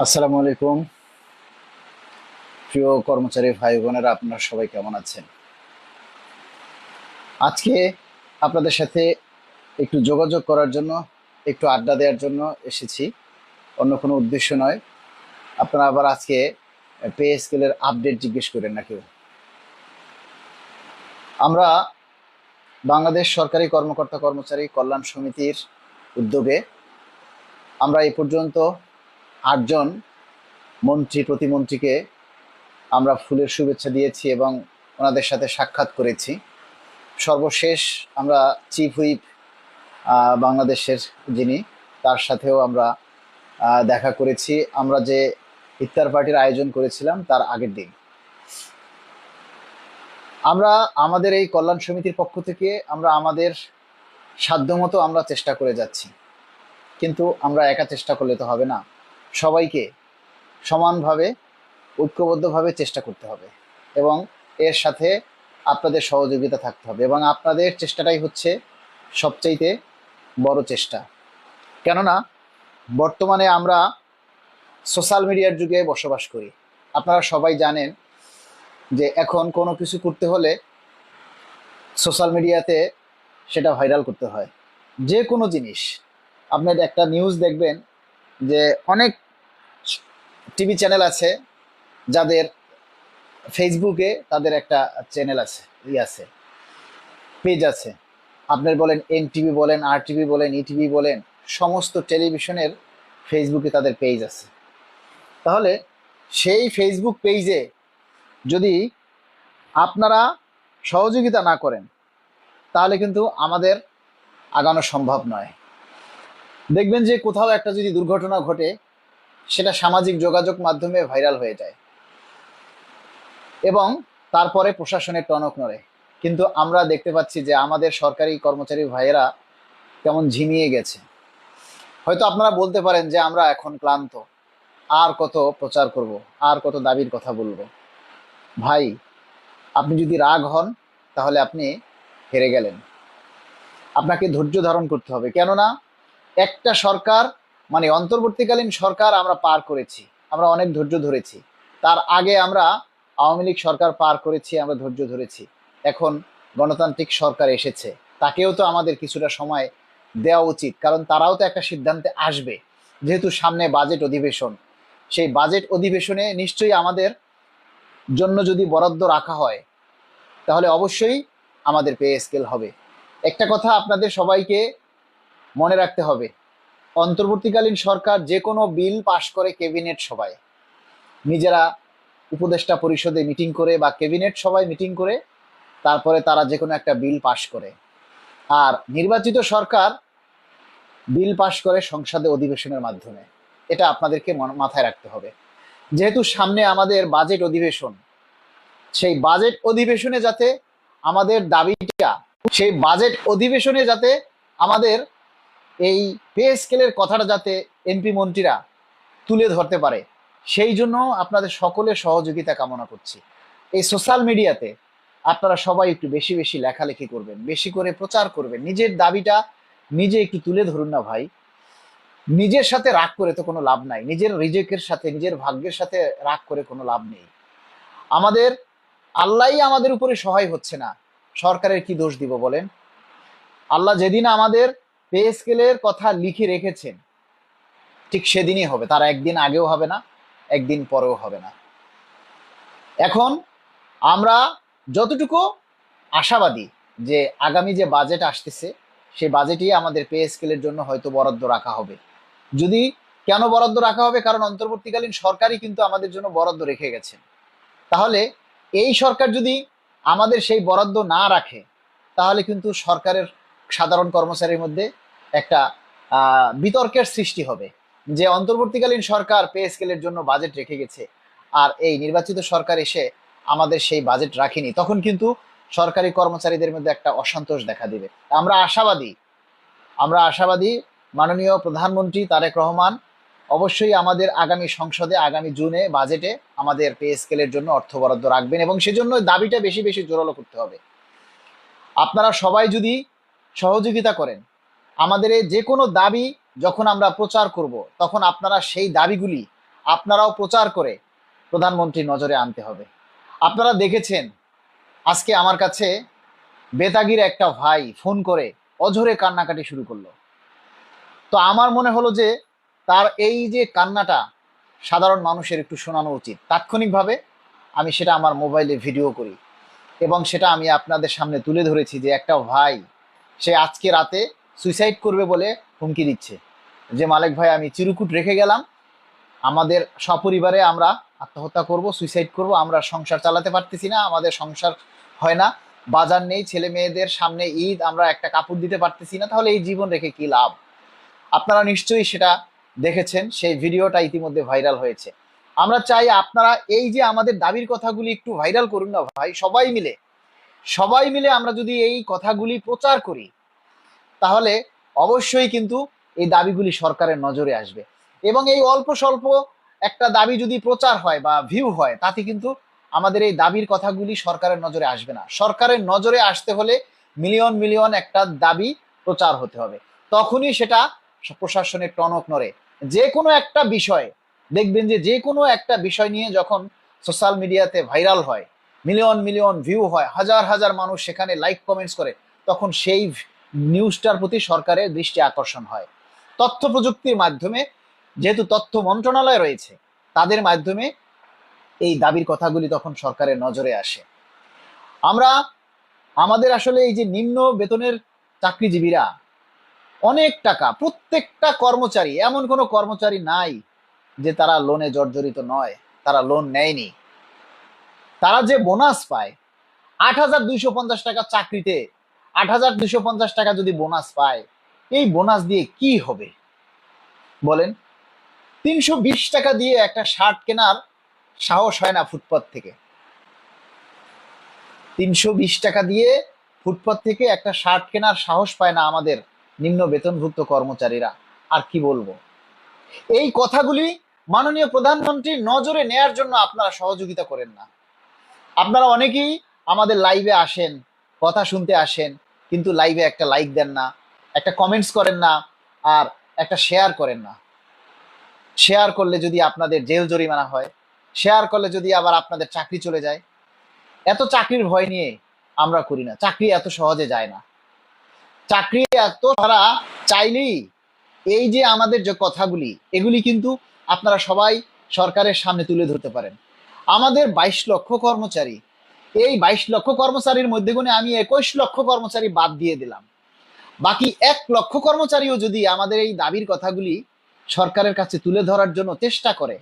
আসসালামু আলাইকুম। প্রিয় কর্মচারী ভাই বোনেরা, আপনারা সবাই কেমন আছেন? আজকে আপনাদের সাথে একটু যোগাযোগ করার জন্য, একটু আড্ডা দেওয়ার জন্য এসেছি, অন্য কোনো উদ্দেশ্য নয়। আপনারা আবার আজকে পে স্কেলের আপডেট জিজ্ঞেস করেন না কেউ। আমরা বাংলাদেশ সরকারি কর্মকর্তা কর্মচারী কল্যাণ সমিতির উদ্যোগে আমরা এই পর্যন্ত 8জন মন্ত্রী প্রতিমন্ত্রীকে আমরা ফুলের শুভেচ্ছা দিয়েছি এবং ওনাদের সাথে সাক্ষাৎ করেছি। সর্বশেষ আমরা চিফ হুইপ বাংলাদেশের যিনি, তার সাথেও আমরা দেখা করেছি। আমরা যে ইফতার পার্টির আয়োজন করেছিলাম তার আগের দিন আমরা আমাদের এই কল্যাণ সমিতির পক্ষ থেকে আমরা আমাদের সাধ্যমতো আমরা চেষ্টা করে যাচ্ছি, কিন্তু আমরা একা চেষ্টা করলে তো হবে না। সবাইকে সমানভাবে ঐক্যবদ্ধভাবে চেষ্টা করতে হবে এবং এর সাথে আপনাদের সহযোগিতা থাকতে হবে, এবং আপনাদের চেষ্টাটাই হচ্ছে সবচাইতে বড় চেষ্টা। কেননা বর্তমানে আমরা সোশ্যাল মিডিয়ার যুগে বসবাস করি। আপনারা সবাই জানেন যে এখন কোনো কিছু করতে হলে সোশ্যাল মিডিয়াতে সেটা ভাইরাল করতে হয়। যে কোনো জিনিস, আপনার একটা নিউজ দেখবেন যে অনেক টিভি চ্যানেল আছে যাদের ফেসবুকে তাদের একটা চ্যানেল আছে, আছে, পেজ আছে। আপনার বলেন এনটিভি বলেন, আর টিভি বলেন, ইটিভি বলেন, সমস্ত টেলিভিশনের ফেসবুকে তাদের পেজ আছে। তাহলে সেই ফেসবুক পেজে যদি আপনারা সহযোগিতা না করেন তাহলে কিন্তু আমাদের আগানো সম্ভব নয়। দেখবেন যে কোথাও একটা যদি দুর্ঘটনা ঘটে, সেটা সামাজিক যোগাযোগ মাধ্যমে ভাইরাল হয়ে যায় এবং তারপরে প্রশাসনের টনক নড়ে। কিন্তু আমরা দেখতে পাচ্ছি যে আমাদের সরকারি কর্মচারী ভাইয়েরা কেমন ঝিমিয়ে গেছে। হয়তো আপনারা বলতে পারেন যে আমরা এখন ক্লান্ত, আর কত প্রচার করব, আর কত দাবির কথা বলবো। ভাই, আপনি যদি রাগ হন তাহলে আপনি হেরে গেলেন। আপনাকে ধৈর্য ধারণ করতে হবে, কেননা একটা সরকার মানে অন্তর্বর্তীকালীন সরকার আমরা পার করেছি, আমরা অনেক ধৈর্য ধরেছি। তার আগে আমরা আওয়ামী লীগ সরকার পার করেছি, আমরা ধৈর্য ধরেছি। এখন গণতান্ত্রিক সরকার এসেছে, তাকেও তো আমাদের কিছুটা সময় দেওয়া উচিত, কারণ তারাও তো একটা সিদ্ধান্তে আসবে। যেহেতু সামনে বাজেট অধিবেশন, সেই বাজেট অধিবেশনে নিশ্চয়ই আমাদের জন্য যদি বরাদ্দ রাখা হয় তাহলে অবশ্যই আমাদের পে স্কেল হবে। একটা কথা আপনাদের সবাইকে মনে রাখতে হবে, অন্তর্বর্তীকালীন সরকার যে কোনো বিল পাশ করে ক্যাবিনেট সভায়, নিজেরা উপদেষ্টা পরিষদে মিটিং করে বা ক্যাবিনেট সভায় মিটিং করে তারপরে তারা যে কোনো একটা বিল পাশ করে। আর নির্বাচিত সরকার বিল পাশ করে সংসদে অধিবেশনের মাধ্যমে। এটা আপনাদেরকে মাথায় রাখতে হবে। যেহেতু সামনে আমাদের বাজেট অধিবেশন, সেই বাজেট অধিবেশনে যাতে আমাদের দাবিটা, সেই বাজেট অধিবেশনে যাতে আমাদের এই পে স্কেলের কথাটা যাতে এমপি মন্ত্রীরা তুলে ধরতে পারে, সেই জন্য আপনাদের সকলের সহযোগিতা কামনা করছি। এই সোশ্যাল মিডিয়াতে আপনারা সবাই একটু বেশি বেশি লেখালেখি করবেন, বেশি করে প্রচার করবেন, নিজের দাবিটা নিজে একটু তুলে ধরুন না ভাই। নিজের সাথে রাগ করে তো কোনো লাভ নাই, নিজের রিজেকের সাথে, নিজের ভাগ্যের সাথে রাগ করে কোনো লাভ নেই। আমাদের আল্লাহই আমাদের উপরে সহায় হচ্ছে না, সরকারের কি দোষ দিব বলেন? আল্লাহ যেদিন আমাদের পে স্কেলের কথা লিখে রেখেছেন ঠিক সেদিনই হবে, তার একদিন আগেও হবে না, একদিন পরেও হবে না। এখন আমরা যতটুকু আশাবাদী যে আগামী যে বাজেট আসতেছে সেই বাজেটই আমাদের পে স্কেলের জন্য হয়তো বরাদ্দ রাখা হবে। যদি কেন বরাদ্দ রাখা হবে, কারণ অন্তর্বর্তীকালীন সরকারই কিন্তু আমাদের জন্য বরাদ্দ রেখে গেছেন। তাহলে এই সরকার যদি আমাদের সেই বরাদ্দ না রাখে তাহলে কিন্তু সরকারের সাধারণ কর্মচারীর মধ্যে একটা বিতর্কের সৃষ্টি হবে যে অন্তর্বর্তীকালীন সরকার পে স্কেলের জন্য বাজেট রেখে গেছে আর এই নির্বাচিত সরকার এসে আমাদের সেই বাজেট রাখেনি, তখন কিন্তু সরকারি কর্মচারীদের মধ্যে একটা অসন্তোষ দেখা দিবে। আমরা আশাবাদী মাননীয় প্রধানমন্ত্রী তারেক রহমান অবশ্যই আমাদের আগামী সংসদে, আগামী জুনে বাজেটে আমাদের পে স্কেলের জন্য অর্থ বরাদ্দ রাখবেন এবং সেজন্য দাবিটা বেশি বেশি জোরালো করতে হবে। আপনারা সবাই যদি সহযোগিতা করেন, আমাদের এই যে কোনো দাবি যখন আমরা প্রচার করব তখন আপনারা সেই দাবিগুলি আপনারাও প্রচার করে প্রধানমন্ত্রীর নজরে আনতে হবে। আপনারা দেখেছেন আজকে আমার কাছে বেতাগির একটা ভাই ফোন করে অঝরে কান্নাকাটি শুরু করলো। তো আমার মনে হলো যে তার এই যে কান্নাটা সাধারণ মানুষের একটু শোনানো উচিত। তাৎক্ষণিকভাবে আমি সেটা আমার মোবাইলে ভিডিও করি এবং সেটা আমি আপনাদের সামনে তুলে ধরেছি যে একটা ভাই সে আজকে রাতে সুইসাইড করবে বলে হুমকি দিচ্ছে, যে মালিক ভাই আমি চিরকুট রেখে গেলাম, আমাদের সপরিবারে আমরা আত্মহত্যা করব, সুইসাইড করব, আমরা সংসার চালাতে পারতেছি না, আমাদের সংসার হয় না, বাজার নেই, ছেলে মেয়েদের সামনে ঈদ, আমরা একটা কাপড় দিতে পারতেছি না, তাহলে এই জীবন রেখে কি লাভ। আপনারা নিশ্চয়ই সেটা দেখেছেন, সেই ভিডিওটা ইতিমধ্যে ভাইরাল হয়েছে। আমরা চাই আপনারা এই যে আমাদের দাবির কথাগুলি একটু ভাইরাল করুন না ভাই, সবাই মিলে আমরা যদি এই কথাগুলি প্রচার করি তাহলে অবশ্যই কিন্তু এই দাবিগুলি সরকারের নজরে আসবে। এবং এই অল্প স্বল্প একটা দাবি যদি প্রচার হয় বা ভিউ হয়, তাতে কিন্তু আমাদের এই দাবির কথাগুলি সরকারের নজরে আসবে না। সরকারের নজরে আসতে হলে মিলিয়ন মিলিয়ন একটা দাবি প্রচার হতে হবে, তখনই সেটা প্রশাসনের টনক নড়ে। যে কোনো একটা বিষয় দেখবেন যে কোনো একটা বিষয় নিয়ে যখন সোশ্যাল মিডিয়াতে ভাইরাল হয়, মিলিয়ন মিলিয়ন ভিউ হয়, হাজার হাজার মানুষ সেখানে লাইক কমেন্টস করে, তখন সেই নিউজটার প্রতি সরকারের দৃষ্টি আকর্ষণ হয়। তথ্য প্রযুক্তির মাধ্যমে, যেহেতু তথ্য মন্ত্রণালয় রয়েছে, তাদের মাধ্যমে এই দাবির কথাগুলি তখন সরকারের নজরে আসে। আমরা আমাদের আসলে এই যে নিম্ন বেতনের চাকরিজীবীরা অনেক টাকা, প্রত্যেকটা কর্মচারী, এমন কোনো কর্মচারী নাই যে তারা লোনে জর্জরিত নয়, তারা লোন নেয়নি। তারা যে বোনাস পায় ৮,২৫০ টাকা চাকরিতে, ৮,২৫০ টাকা যদি বোনাস পায়, এই বোনাস দিয়ে কি হবে বলেন? ৩২০ টাকা দিয়ে একটা শার্ট কেনার সাহস হয় না ফুটপাত থেকে। ৩২০ টাকা দিয়ে ফুটপাত থেকে একটা শার্ট কেনার সাহস পায় না আমাদের নিম্ন বেতনভুক্ত কর্মচারীরা। আর কি বলবো, এই কথাগুলি মাননীয় প্রধানমন্ত্রীর নজরে নেয়ার জন্য আপনারা সহযোগিতা করেন না। আপনারা অনেকেই আমাদের লাইভে আসেন, কথা শুনতে আসেন, কিন্তু লাইভে একটা লাইক দেন না, একটা কমেন্টস করেন না, আর একটা শেয়ার করেন না। শেয়ার করলে যদি আপনাদের জেল জরিমানা হয়, শেয়ার করলে যদি আবার আপনাদের চাকরি চলে যায়, এত চাকরির ভয় নিয়ে আমরা করি না। চাকরি এত সহজে যায় না, চাকরি এত তারা চাইলেই এই যে আমাদের যে কথাগুলি, এগুলি কিন্তু আপনারা সবাই সরকারের সামনে তুলে ধরতে পারেন। আমাদের ২২ লক্ষ কর্মচারী, এই ২২ লক্ষ কর্মচারীর মধ্যে গুণে আমি ২১ লক্ষ কর্মচারী বাদ দিয়ে দিলাম। বাকি ১ লক্ষ কর্মচারীও যদি আমাদের এই দাবির কথাগুলি সরকারের কাছে তুলে ধরার জন্য চেষ্টা করে,